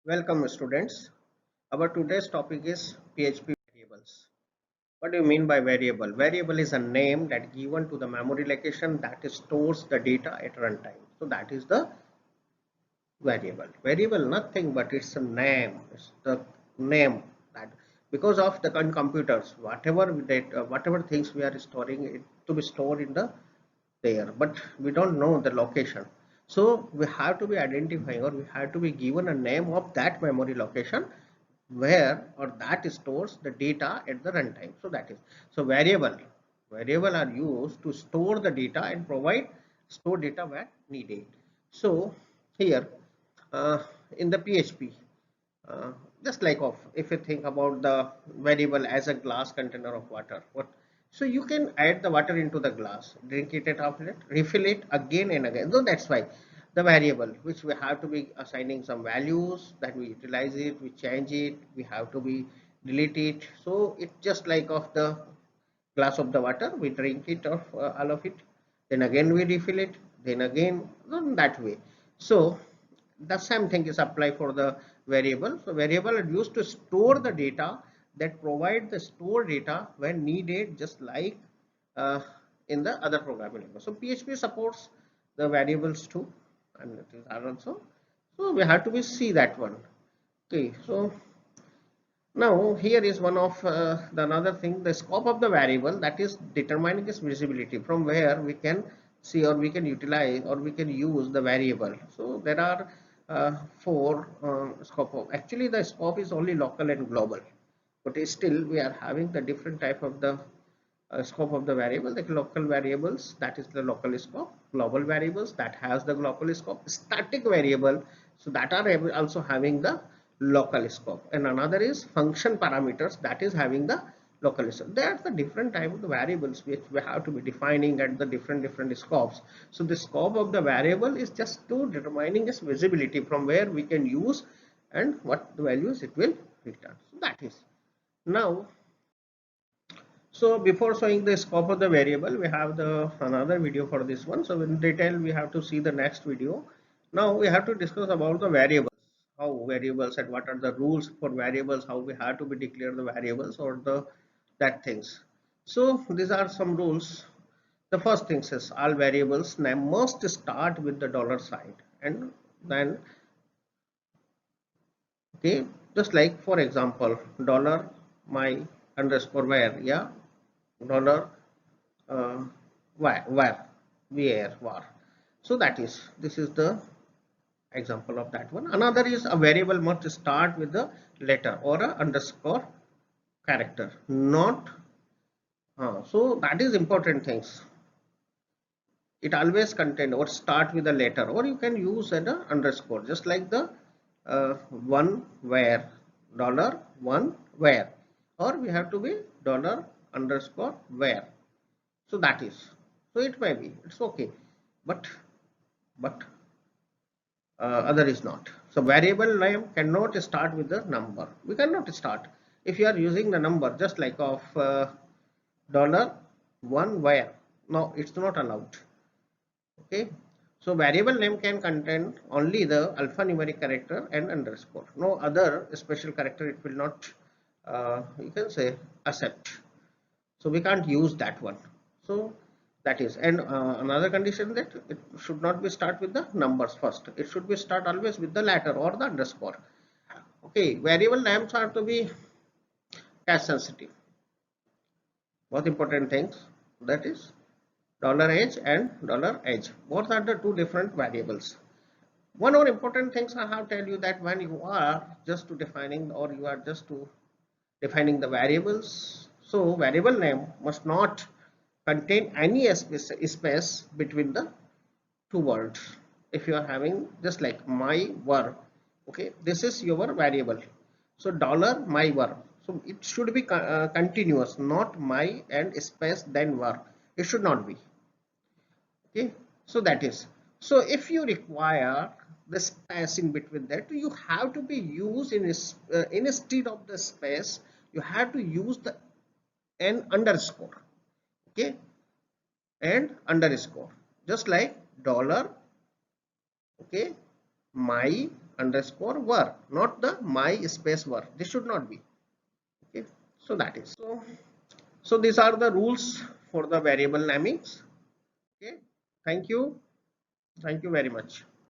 Welcome students. Our today's topic is PHP variables. What do you mean by variable? Variable is a name that given to the memory location that stores the data at runtime. So that is the variable. Variable nothing but it's a name. It's the name that because of the computers, whatever data, whatever things we are storing it to be stored in the there, but we don't know the location. So we have to be identifying or we have to be given a name of that memory location where or that stores the data at the runtime. So that is so variable are used to store the data and provide store data where needed. So here uh, in the PHP, uh, just like of if you think about the variable as a glass container of water, what so you can add the water into the glass, drink it after it, refill it again and again. So that's why the variable which we have to be assigning some values that we utilize it, we change it, we have to be delete it. So it's just like of the glass of the water, we drink it of all of it, then again we refill it, then again that way. So the same thing is applied for the variable. So variable are used to store the data that provide the store data when needed, just like uh, in the other programming language. So PHP supports the variables too, and it is also. So we have to be see that one. Okay, so now here is one of the another thing, the scope of the variable that is determining its visibility from where we can see or we can utilize or we can use the variable. So there are four scope of, actually the scope is only local and global, but still we are having the different type of the scope of the variable, like local variables, that is the local scope, global variables that has the global scope, static variable, so that are also having the local scope, and another is function parameters that is having the local scope. There are the different type of the variables which we have to be defining at the different scopes. So the scope of the variable is just to determining its visibility from where we can use and what the values it will return. So that is now. So before showing the scope of the variable, we have the another video for this one. So in detail, we have to see the next video. Now we have to discuss about the variables, how variables and what are the rules for variables, how we have to be declare the variables or the that things. So these are some rules. The first thing says all variables name must start with the dollar sign, and then okay, just like for example, dollar my underscore var, yeah, dollar uh, var. So that is this is the example of that one. Another is a variable must start with the letter or a underscore character, not so that is important things. It always contain or start with a letter, or you can use an underscore, just like the one where dollar one where, or we have to be dollar underscore where. So that is, so it may be, it's okay, but other is not. So variable name cannot start with the number, we cannot start if you are using the number, just like of dollar one where, no, it's not allowed. Okay, so variable name can contain only the alphanumeric character and underscore, no other special character it will not you can say accept. So we can't use that one. So that is, and another condition that it should not be start with the numbers first, it should be start always with the letter or the underscore. Okay, variable names are to be cache sensitive, both important things, that is $age and $age, both are the two different variables. One more important things I have tell you, that when you are just to defining or you are just to defining the variables, so variable name must not contain any space between the two words. If you are having just like my var, okay, this is your variable, so dollar my var, so it should be continuous, not my and space then var, it should not be. Okay, so that is, so if you require the space in between that, you have to be used in instead of the space, you have to use the n underscore, okay, and underscore, just like dollar, okay, my underscore var, not the my space var. This should not be. Okay, so that is so these are the rules for the variable namings. Okay, thank you very much.